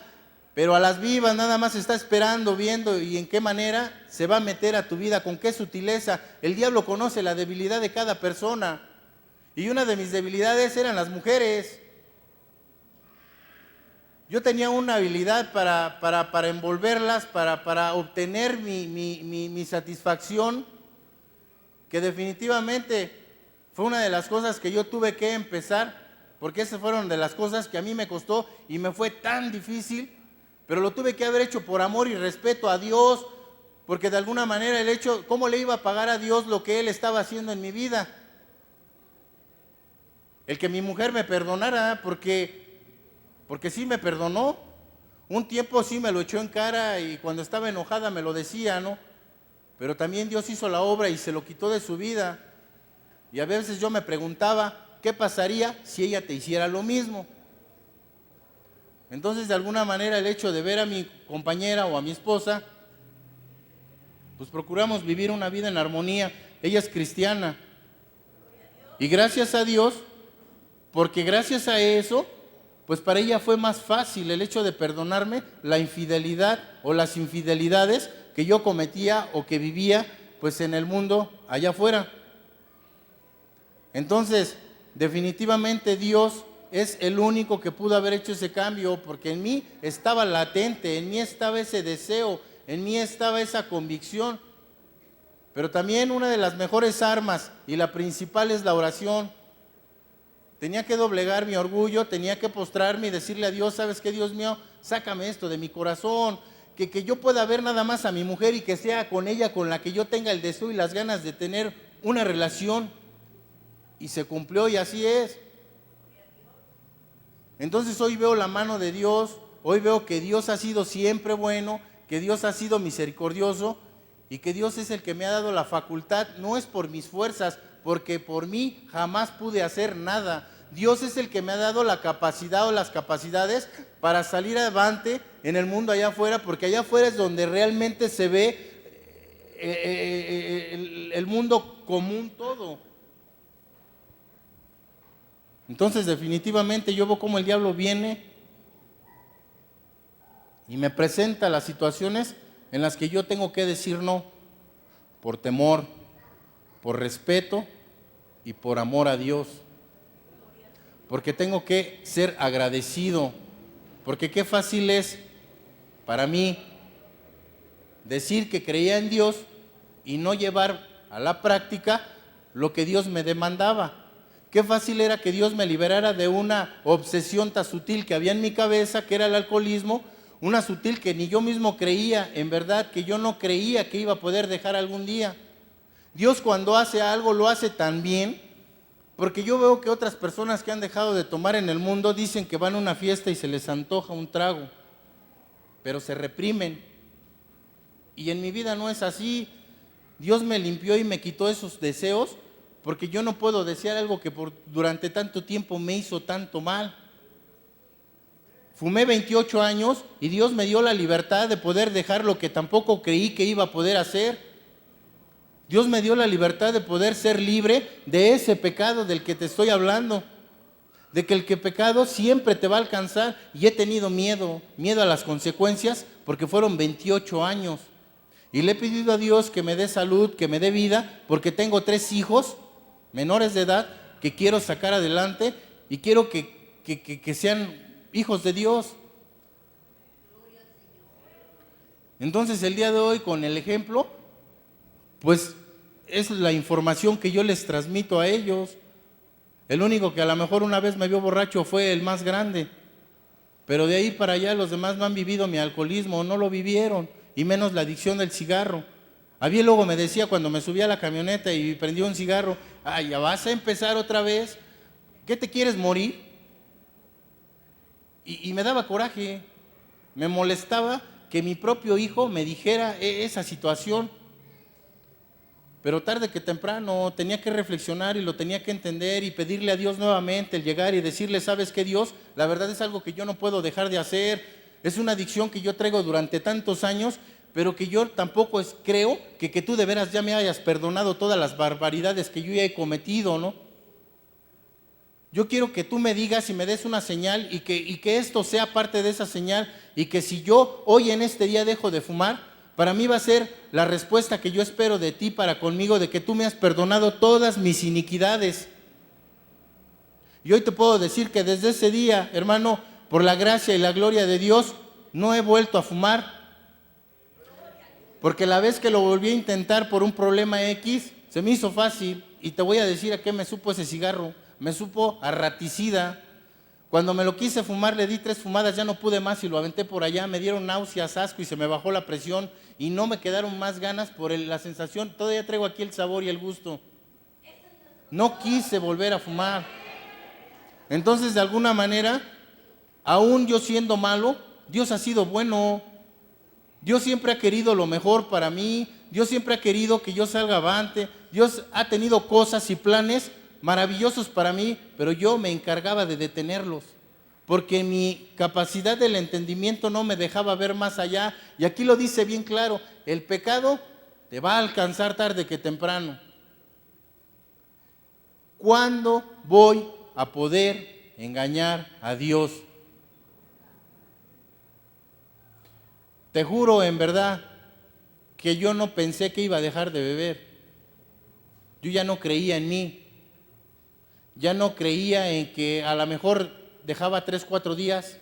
pero a las vivas, nada más está esperando, viendo y en qué manera se va a meter a tu vida, con qué sutileza. El diablo conoce la debilidad de cada persona. Y una de mis debilidades eran las mujeres. Yo tenía una habilidad para envolverlas, para obtener mi satisfacción, que definitivamente fue una de las cosas que yo tuve que empezar, porque esas fueron de las cosas que a mí me costó y me fue tan difícil, pero lo tuve que haber hecho por amor y respeto a Dios, porque de alguna manera el hecho, ¿cómo le iba a pagar a Dios lo que Él estaba haciendo en mi vida? El que mi mujer me perdonara, porque sí me perdonó. Un tiempo sí me lo echó en cara y cuando estaba enojada me lo decía, ¿no? Pero también Dios hizo la obra y se lo quitó de su vida. Y a veces yo me preguntaba, ¿qué pasaría si ella te hiciera lo mismo? Entonces, de alguna manera, el hecho de ver a mi compañera o a mi esposa, pues procuramos vivir una vida en armonía. Ella es cristiana. Y gracias a Dios, porque gracias a eso, pues para ella fue más fácil el hecho de perdonarme la infidelidad o las infidelidades que yo cometía o que vivía pues en el mundo allá afuera. Entonces, definitivamente Dios es el único que pudo haber hecho ese cambio, porque en mí estaba latente, en mí estaba ese deseo, en mí estaba esa convicción. Pero también una de las mejores armas y la principal es la oración. Tenía que doblegar mi orgullo, tenía que postrarme y decirle a Dios, ¿sabes qué, Dios mío? Sácame esto de mi corazón, que yo pueda ver nada más a mi mujer y que sea con ella con la que yo tenga el deseo y las ganas de tener una relación. Y se cumplió y así es. Entonces hoy veo la mano de Dios, hoy veo que Dios ha sido siempre bueno, que Dios ha sido misericordioso y que Dios es el que me ha dado la facultad, no es por mis fuerzas, porque por mí jamás pude hacer nada. Dios es el que me ha dado la capacidad o las capacidades para salir adelante en el mundo allá afuera, porque allá afuera es donde realmente se ve el mundo común todo. Entonces definitivamente yo veo cómo el diablo viene y me presenta las situaciones en las que yo tengo que decir no, por temor, por respeto y por amor a Dios. Porque tengo que ser agradecido, porque qué fácil es para mí decir que creía en Dios y no llevar a la práctica lo que Dios me demandaba. qué fácil era que Dios me liberara de una obsesión tan sutil que había en mi cabeza, que era el alcoholismo, una sutil que ni yo mismo creía, en verdad, que yo no creía que iba a poder dejar algún día. Dios cuando hace algo lo hace tan bien, porque yo veo que otras personas que han dejado de tomar en el mundo dicen que van a una fiesta y se les antoja un trago, pero se reprimen. Y en mi vida no es así. Dios me limpió y me quitó esos deseos, porque yo no puedo desear algo que durante tanto tiempo me hizo tanto mal. Fumé 28 años y Dios me dio la libertad de poder dejar lo que tampoco creí que iba a poder hacer. Dios me dio la libertad de poder ser libre de ese pecado del que te estoy hablando. De que el pecado siempre te va a alcanzar. Y he tenido miedo a las consecuencias, porque fueron 28 años. Y le he pedido a Dios que me dé salud, que me dé vida, porque tengo 3 hijos menores de edad que quiero sacar adelante y quiero que sean hijos de Dios. Entonces el día de hoy, con el ejemplo, pues es la información que yo les transmito a ellos. El único que a lo mejor una vez me vio borracho fue el más grande, pero de ahí para allá los demás no han vivido mi alcoholismo, no lo vivieron, y menos la adicción del cigarro. Había luego me decía cuando me subía a la camioneta y prendía un cigarro, ay, ya vas a empezar otra vez, ¿qué te quieres morir? Y me daba coraje, me molestaba que mi propio hijo me dijera esa situación. Pero tarde que temprano tenía que reflexionar y lo tenía que entender y pedirle a Dios nuevamente el llegar y decirle, ¿sabes qué, Dios? La verdad es algo que yo no puedo dejar de hacer, es una adicción que yo traigo durante tantos años, pero que yo tampoco creo que tú de veras ya me hayas perdonado todas las barbaridades que yo ya he cometido, ¿no? Yo quiero que tú me digas y me des una señal y que esto sea parte de esa señal, y que si yo hoy en este día dejo de fumar, para mí va a ser la respuesta que yo espero de ti para conmigo, de que tú me has perdonado todas mis iniquidades. Y hoy te puedo decir que desde ese día, hermano, por la gracia y la gloria de Dios, no he vuelto a fumar. Porque la vez que lo volví a intentar por un problema X, se me hizo fácil. Y te voy a decir a qué me supo ese cigarro. Me supo a raticida. Cuando me lo quise fumar, le di 3 fumadas, ya no pude más y lo aventé por allá. Me dieron náuseas, asco y se me bajó la presión. Y no me quedaron más ganas por la sensación. Todavía traigo aquí el sabor y el gusto. No quise volver a fumar. Entonces, de alguna manera, aún yo siendo malo, Dios ha sido bueno. Dios siempre ha querido lo mejor para mí. Dios siempre ha querido que yo salga avante. Dios ha tenido cosas y planes maravillosos para mí, pero yo me encargaba de detenerlos, porque mi capacidad del entendimiento no me dejaba ver más allá. Y aquí lo dice bien claro, el pecado te va a alcanzar tarde que temprano. ¿Cuándo voy a poder engañar a Dios? Te juro en verdad que yo no pensé que iba a dejar de beber. Yo ya no creía en mí. Ya no creía en que a lo mejor dejaba 3, 4 días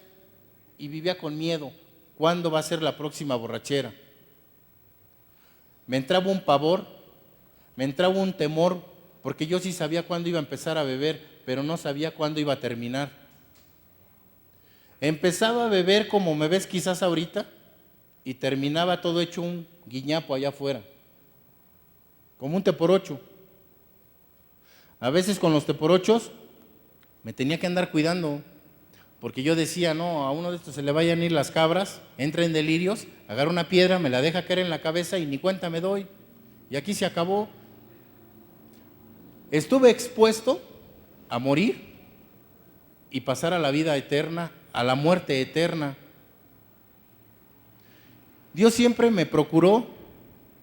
y vivía con miedo. ¿Cuándo va a ser la próxima borrachera? Me entraba un pavor, me entraba un temor, porque yo sí sabía cuándo iba a empezar a beber, pero no sabía cuándo iba a terminar. Empezaba a beber como me ves quizás ahorita y terminaba todo hecho un guiñapo allá afuera, como un teporocho. A veces con los teporochos me tenía que andar cuidando, porque yo decía, no, a uno de estos se le vayan a ir las cabras, entra en delirios, agarra una piedra, me la deja caer en la cabeza y ni cuenta me doy. Y aquí se acabó. Estuve expuesto a morir y pasar a la vida eterna, a la muerte eterna. Dios siempre me procuró,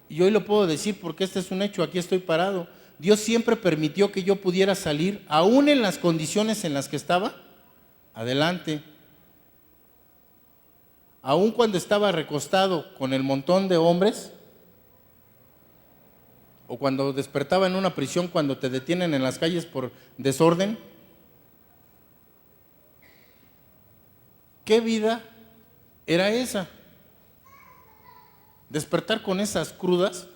y hoy lo puedo decir porque este es un hecho, aquí estoy parado. Dios siempre permitió que yo pudiera salir, aún en las condiciones en las que estaba, adelante. Aún cuando estaba recostado con el montón de hombres, o cuando despertaba en una prisión, cuando te detienen en las calles por desorden. ¿Qué vida era esa? Despertar con esas crudas,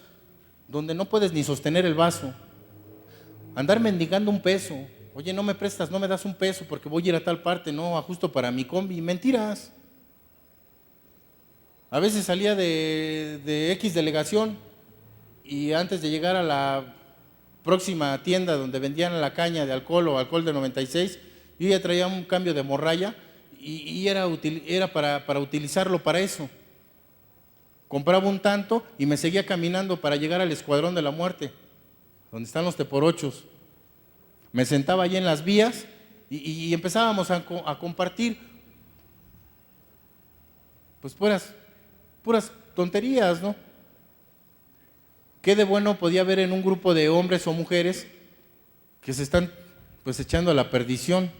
donde no puedes ni sostener el vaso. Andar mendigando un peso, Oye, no me prestas, no me das un peso porque voy a ir a tal parte, no, ajusto para mi combi. Mentiras. A veces salía de X delegación y antes de llegar a la próxima tienda donde vendían la caña de alcohol o alcohol de 96, yo ya traía un cambio de morralla y era para utilizarlo para eso. Compraba un tanto y me seguía caminando para llegar al Escuadrón de la Muerte, donde están los teporochos. Me sentaba allí en las vías y empezábamos a compartir pues puras tonterías, ¿no? ¿Qué de bueno podía haber en un grupo de hombres o mujeres que se están pues echando a la perdición?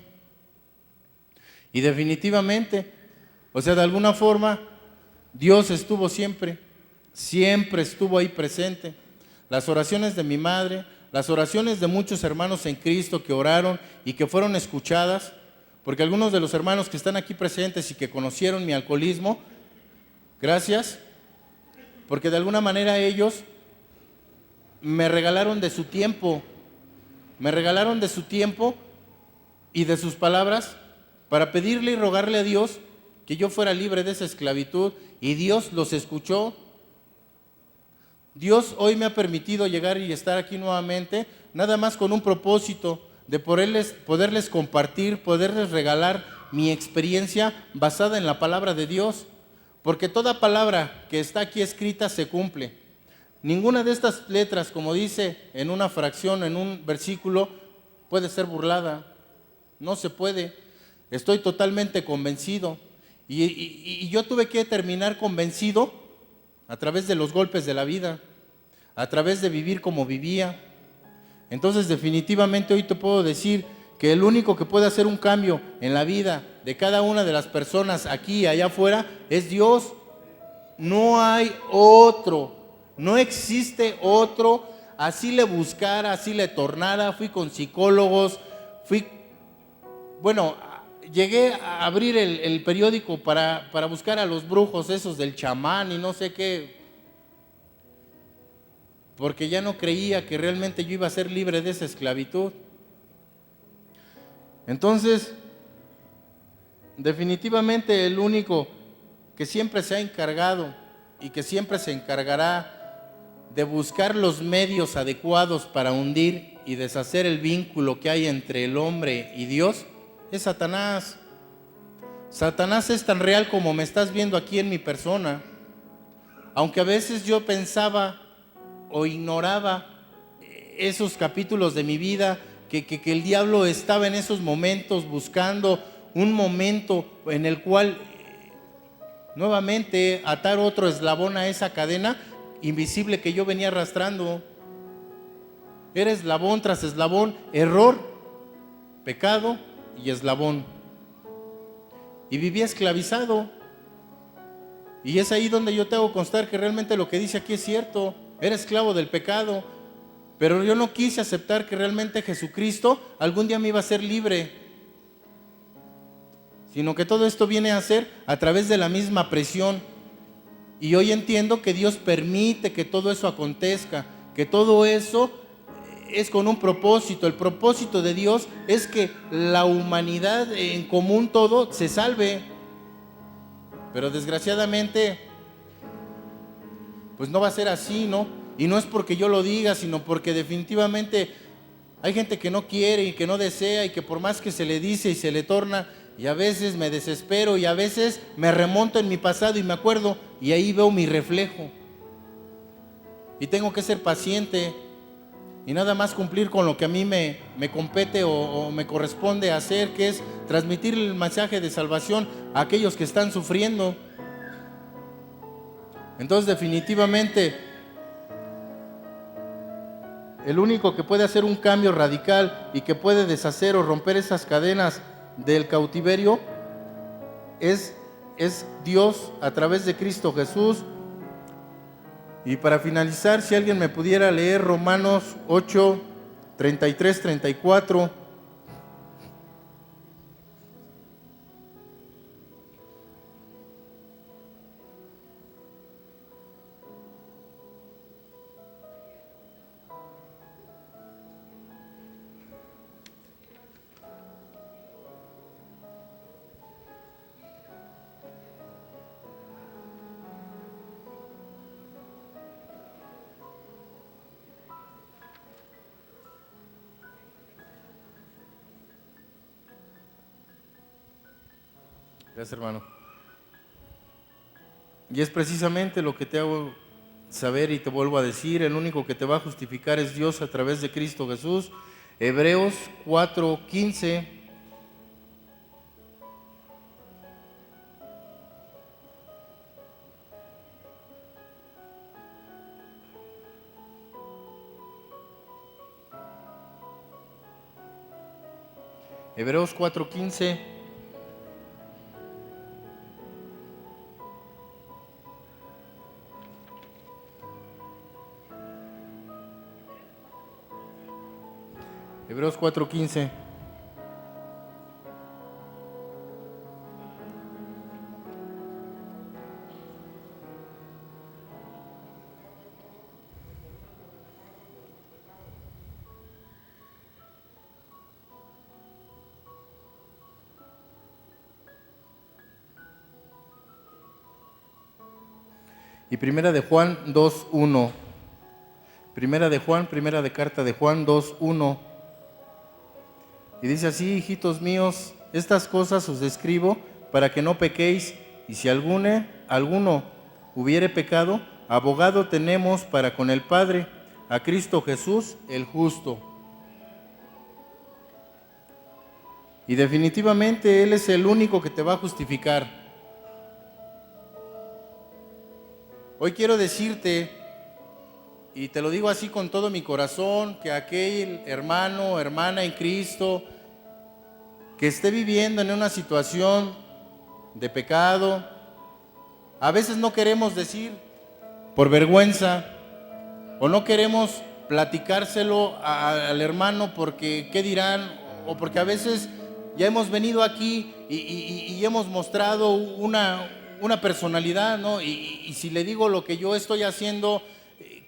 Y definitivamente, o sea, de alguna forma, Dios estuvo siempre estuvo ahí presente. Las oraciones de mi madre, las oraciones de muchos hermanos en Cristo que oraron y que fueron escuchadas, porque algunos de los hermanos que están aquí presentes y que conocieron mi alcoholismo, gracias, porque de alguna manera ellos me regalaron de su tiempo y de sus palabras para pedirle y rogarle a Dios que yo fuera libre de esa esclavitud, y Dios los escuchó. Dios hoy me ha permitido llegar y estar aquí nuevamente, nada más con un propósito de poderles compartir, poderles regalar mi experiencia basada en la palabra de Dios, porque toda palabra que está aquí escrita se cumple. Ninguna de estas letras, como dice en una fracción, en un versículo, puede ser burlada. No se puede. Estoy totalmente convencido. Y yo tuve que terminar convencido a través de los golpes de la vida, a través de vivir como vivía. Entonces, definitivamente hoy te puedo decir que el único que puede hacer un cambio en la vida de cada una de las personas aquí y allá afuera es Dios. No hay otro. No existe otro, así le buscara, así le tornara. Fui con psicólogos, llegué a abrir el periódico para buscar a los brujos esos del chamán y no sé qué, porque ya no creía que realmente yo iba a ser libre de esa esclavitud. Entonces, definitivamente el único que siempre se ha encargado y que siempre se encargará de buscar los medios adecuados para hundir y deshacer el vínculo que hay entre el hombre y Dios es Satanás. Satanás es tan real como me estás viendo aquí en mi persona. Aunque a veces yo pensaba o ignoraba esos capítulos de mi vida, que el diablo estaba en esos momentos buscando un momento en el cual nuevamente atar otro eslabón a esa cadena invisible que yo venía arrastrando. Era eslabón tras eslabón, error, pecado y eslabón. Y vivía esclavizado. Y es ahí donde yo te hago constar que realmente lo que dice aquí es cierto. Era esclavo del pecado. Pero yo no quise aceptar que realmente Jesucristo algún día me iba a hacer libre. Sino que todo esto viene a ser a través de la misma presión. Y hoy entiendo que Dios permite que todo eso acontezca, que todo eso es con un propósito. El propósito de Dios es que la humanidad en común todo se salve. Pero desgraciadamente, pues no va a ser así, ¿no? Y no es porque yo lo diga, sino porque definitivamente hay gente que no quiere y que no desea y que por más que se le dice y se le torna, y a veces me desespero y a veces me remonto en mi pasado y me acuerdo y ahí veo mi reflejo. Y tengo que ser paciente y nada más cumplir con lo que a mí me compete o me corresponde hacer, que es transmitir el mensaje de salvación a aquellos que están sufriendo. Entonces, definitivamente, el único que puede hacer un cambio radical y que puede deshacer o romper esas cadenas del cautiverio es Dios a través de Cristo Jesús. Y para finalizar, si alguien me pudiera leer Romanos 8, 33, 34. Gracias, hermano. Y es precisamente lo que te hago saber y te vuelvo a decir, el único que te va a justificar es Dios a través de Cristo Jesús. Hebreos 4:15. Hebreos 4:15. Hebreos 4:15. Y primera de Juan 2:1. Primera de Juan, primera de carta de Juan 2:1. Y dice así: hijitos míos, estas cosas os escribo para que no pequéis, y si alguno hubiere pecado, abogado tenemos para con el Padre, a Cristo Jesús el justo. Y definitivamente Él es el único que te va a justificar. Hoy quiero decirte, y te lo digo así con todo mi corazón, que aquel hermano o hermana en Cristo que esté viviendo en una situación de pecado, a veces no queremos decir por vergüenza, o no queremos platicárselo al hermano porque qué dirán, o porque a veces ya hemos venido aquí y hemos mostrado una personalidad, ¿no? Y si le digo lo que yo estoy haciendo,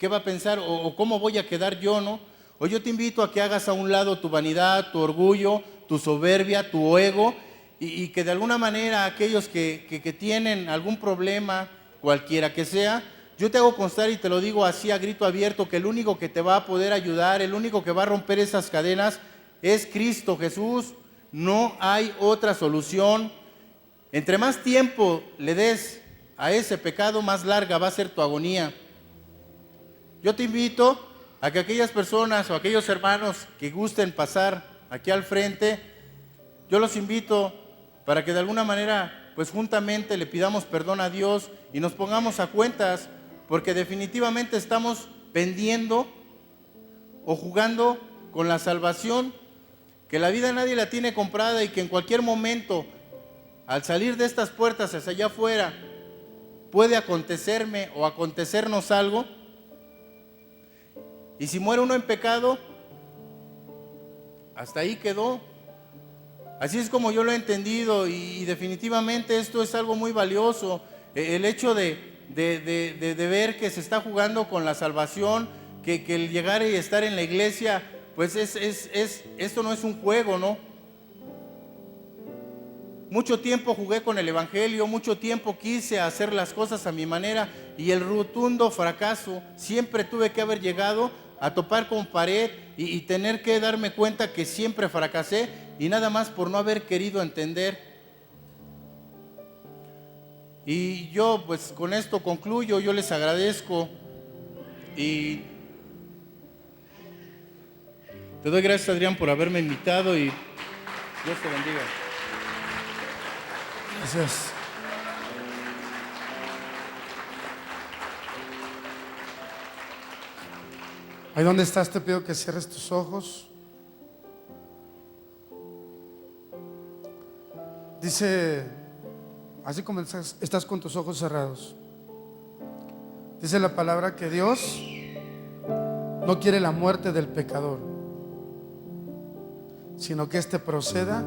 ¿qué va a pensar? O cómo voy a quedar yo, ¿no? Hoy yo te invito a que hagas a un lado tu vanidad, tu orgullo, tu soberbia, tu ego, y que de alguna manera aquellos que tienen algún problema, cualquiera que sea, yo te hago constar y te lo digo así a grito abierto, que el único que te va a poder ayudar, el único que va a romper esas cadenas es Cristo Jesús. No hay otra solución. Entre más tiempo le des a ese pecado, más larga va a ser tu agonía. Yo te invito a que aquellas personas o aquellos hermanos que gusten pasar aquí al frente, yo los invito para que de alguna manera, pues juntamente le pidamos perdón a Dios y nos pongamos a cuentas, porque definitivamente estamos vendiendo o jugando con la salvación, que la vida nadie la tiene comprada y que en cualquier momento, al salir de estas puertas hacia allá afuera, puede acontecerme o acontecernos algo. Y si muere uno en pecado, hasta ahí quedó. Así es como yo lo he entendido, y definitivamente esto es algo muy valioso. El hecho de ver que se está jugando con la salvación, que el llegar y estar en la iglesia, pues esto no es un juego, ¿no? Mucho tiempo jugué con el evangelio, mucho tiempo quise hacer las cosas a mi manera, y el rotundo fracaso, siempre tuve que haber llegado a topar con pared y tener que darme cuenta que siempre fracasé, y nada más por no haber querido entender. Y yo pues con esto concluyo. Yo les agradezco y te doy gracias, Adrián, por haberme invitado, y Dios te bendiga. Gracias. Ahí donde estás, te pido que cierres tus ojos. Dice, así como estás con tus ojos cerrados, dice la palabra que Dios no quiere la muerte del pecador, sino que éste proceda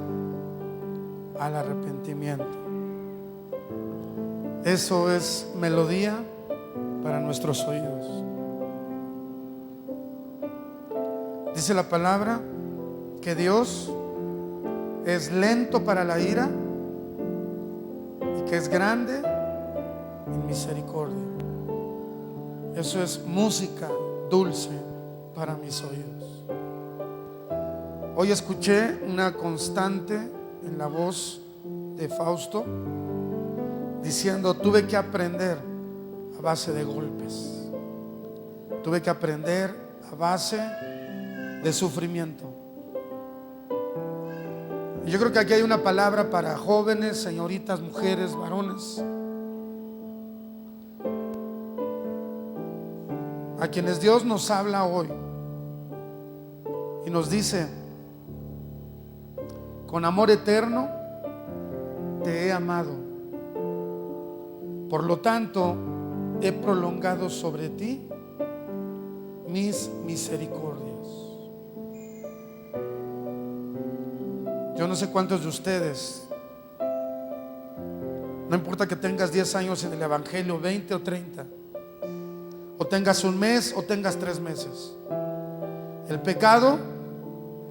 al arrepentimiento. Eso es melodía para nuestros oídos. Dice la palabra que Dios es lento para la ira y que es grande en misericordia. Eso es música dulce para mis oídos. Hoy escuché una constante en la voz de Fausto, diciendo: tuve que aprender a base de golpes, tuve que aprender a base de sufrimiento. Y yo creo que aquí hay una palabra para jóvenes, señoritas, mujeres, varones, a quienes Dios nos habla hoy y nos dice: con amor eterno te he amado, por lo tanto he prolongado sobre ti mis misericordias. Yo no sé cuántos de ustedes, no importa que tengas 10 años en el evangelio, 20 o 30, o tengas un mes o tengas 3 meses, el pecado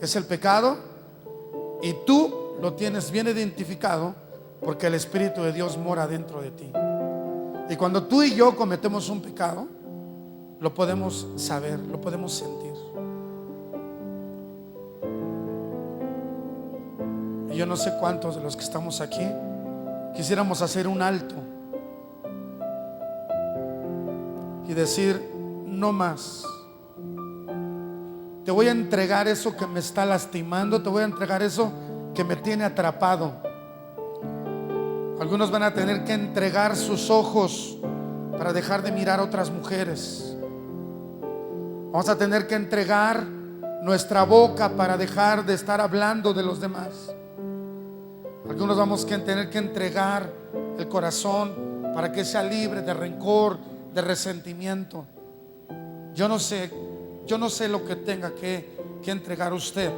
es el pecado y tú lo tienes bien identificado porque el Espíritu de Dios mora dentro de ti. Y cuando tú y yo cometemos un pecado, lo podemos saber, lo podemos sentir. Y yo no sé cuántos de los que estamos aquí quisiéramos hacer un alto y decir: no más. Te voy a entregar eso que me está lastimando, te voy a entregar eso que me tiene atrapado. Algunos van a tener que entregar sus ojos para dejar de mirar a otras mujeres. Vamos a tener que entregar nuestra boca para dejar de estar hablando de los demás. Algunos vamos a tener que entregar el corazón para que sea libre de rencor, de resentimiento. Yo no sé lo que tenga que entregar usted.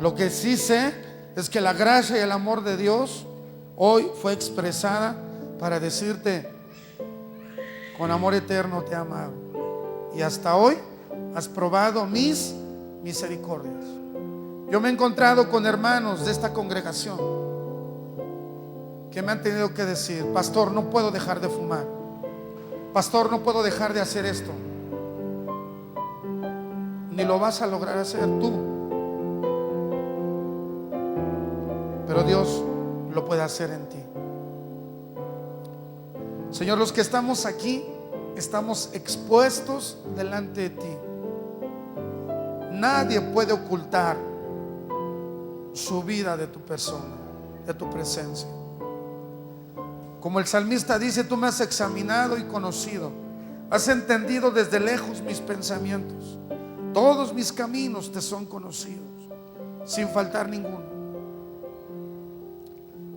Lo que sí sé es que la gracia y el amor de Dios hoy fue expresada para decirte: con amor eterno te he amado, y hasta hoy has probado mis misericordias. Yo me he encontrado con hermanos de esta congregación que me han tenido que decir: pastor, no puedo dejar de fumar, pastor, no puedo dejar de hacer esto. Ni lo vas a lograr hacer tú, pero Dios lo puede hacer en ti. Señor, los que estamos aquí estamos expuestos delante de ti. Nadie puede ocultar su vida de tu persona, de tu presencia. Como el salmista dice: tú me has examinado y conocido, has entendido desde lejos mis pensamientos, todos mis caminos te son conocidos, sin faltar ninguno.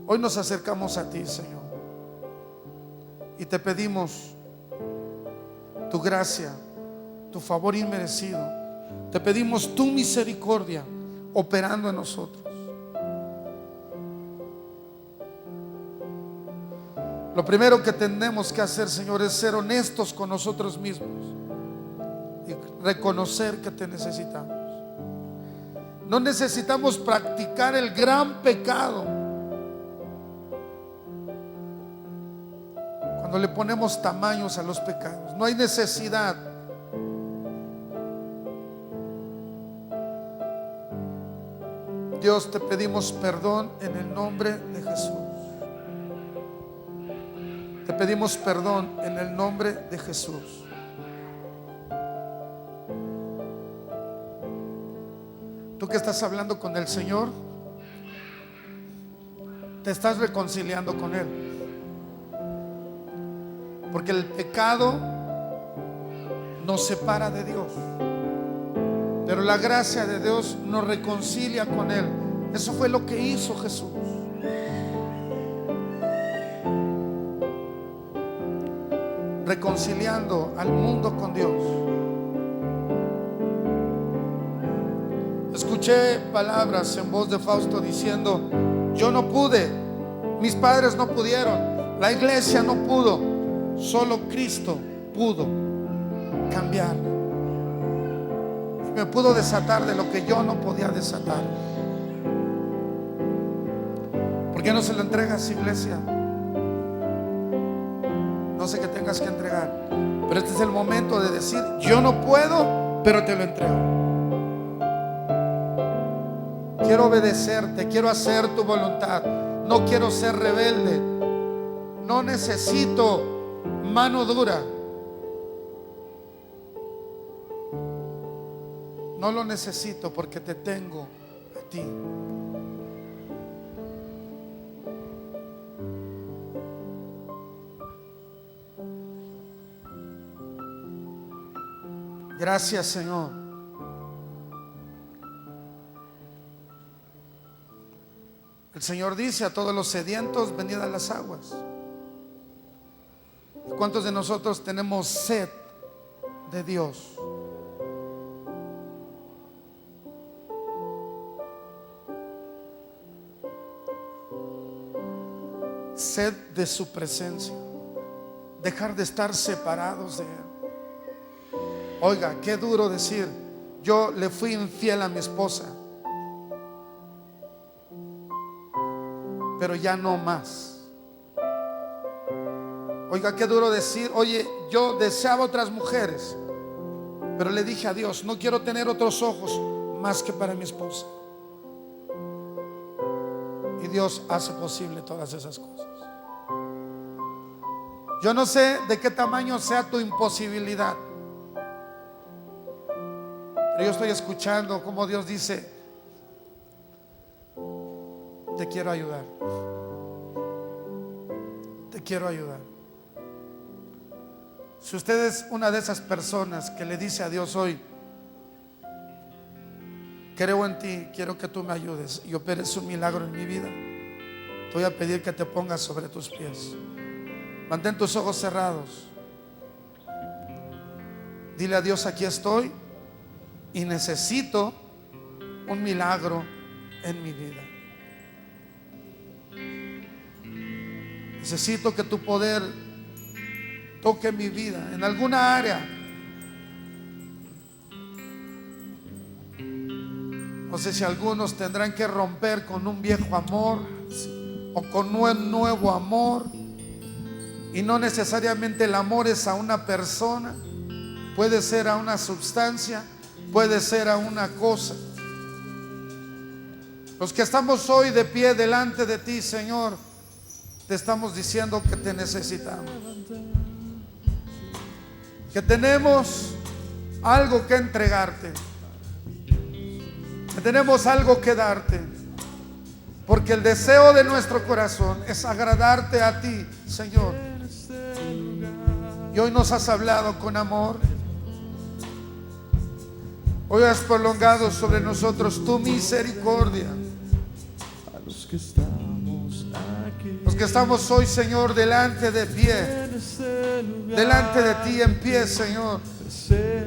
Hoy nos acercamos a ti, Señor, y te pedimos tu gracia, tu favor inmerecido. Te pedimos tu misericordia operando en nosotros. Lo primero que tenemos que hacer, Señor, es ser honestos con nosotros mismos y reconocer que te necesitamos. No necesitamos practicar el gran pecado cuando le ponemos tamaños a los pecados. No hay necesidad. Dios, te pedimos perdón en el nombre de Jesús. Te pedimos perdón en el nombre de Jesús. Tú que estás hablando con el Señor, te estás reconciliando con Él, porque el pecado nos separa de Dios, pero la gracia de Dios nos reconcilia con Él. Eso fue lo que hizo Jesús. Reconciliando al mundo con Dios. Escuché palabras en voz de Fausto diciendo: yo no pude, mis padres no pudieron, la iglesia no pudo, solo Cristo pudo cambiar y me pudo desatar de lo que yo no podía desatar. ¿Por qué no se lo entregas, iglesia? No sé qué tengas que entregar, pero este es el momento de decir: yo no puedo, pero te lo entrego. Quiero obedecerte, quiero hacer tu voluntad. No quiero ser rebelde. No necesito mano dura. No lo necesito porque te tengo a ti. Gracias, Señor. El Señor dice: a todos los sedientos, venid a las aguas. ¿Cuántos de nosotros tenemos sed de Dios? Sed de su presencia. Dejar de estar separados de Él. Oiga, qué duro decir: yo le fui infiel a mi esposa, pero ya no más. Oiga, qué duro decir: oye, yo deseaba otras mujeres, pero le dije a Dios: no quiero tener otros ojos más que para mi esposa. Y Dios hace posible todas esas cosas. Yo no sé de qué tamaño sea tu imposibilidad, pero yo estoy escuchando como Dios dice: te quiero ayudar. Te quiero ayudar. Si usted es una de esas personas que le dice a Dios hoy: creo en ti, quiero que tú me ayudes y operes un milagro en mi vida, te voy a pedir que te pongas sobre tus pies. Mantén tus ojos cerrados. Dile a Dios: aquí estoy y necesito un milagro en mi vida. Necesito que tu poder toque mi vida en alguna área. No sé si algunos tendrán que romper con un viejo amor o con un nuevo amor. Y no necesariamente el amor es a una persona, puede ser a una sustancia, puede ser a una cosa. Los que estamos hoy de pie delante de ti, Señor, te estamos diciendo que te necesitamos, que tenemos algo que entregarte, que tenemos algo que darte, porque el deseo de nuestro corazón es agradarte a ti, Señor. Y hoy nos has hablado con amor. Hoy has prolongado sobre nosotros tu misericordia. Los que estamos hoy, Señor, delante de pie, delante de ti en pie, Señor,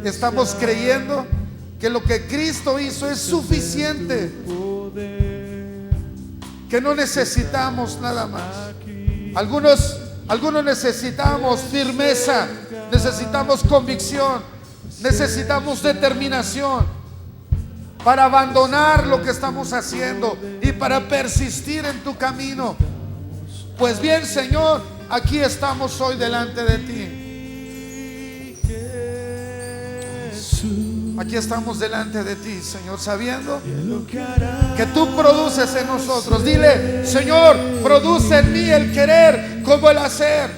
estamos creyendo que lo que Cristo hizo es suficiente, que no necesitamos nada más. Algunos necesitamos firmeza, necesitamos convicción, necesitamos determinación para abandonar lo que estamos haciendo y para persistir en tu camino. Pues bien, Señor, aquí estamos hoy delante de ti. Aquí estamos delante de ti, Señor, sabiendo que tú produces en nosotros. Dile: Señor, produce en mí el querer como el hacer.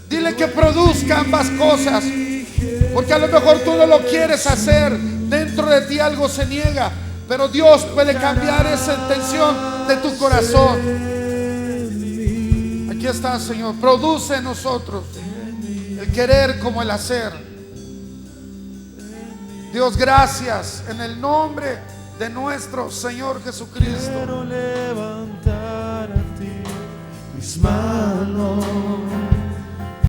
Dile que produzca ambas cosas, porque a lo mejor tú no lo quieres hacer. Dentro de ti algo se niega, pero Dios puede cambiar esa intención de tu corazón. Aquí está, Señor, produce en nosotros el querer como el hacer. Dios, gracias en el nombre de nuestro Señor Jesucristo. Quiero levantar a ti mis manos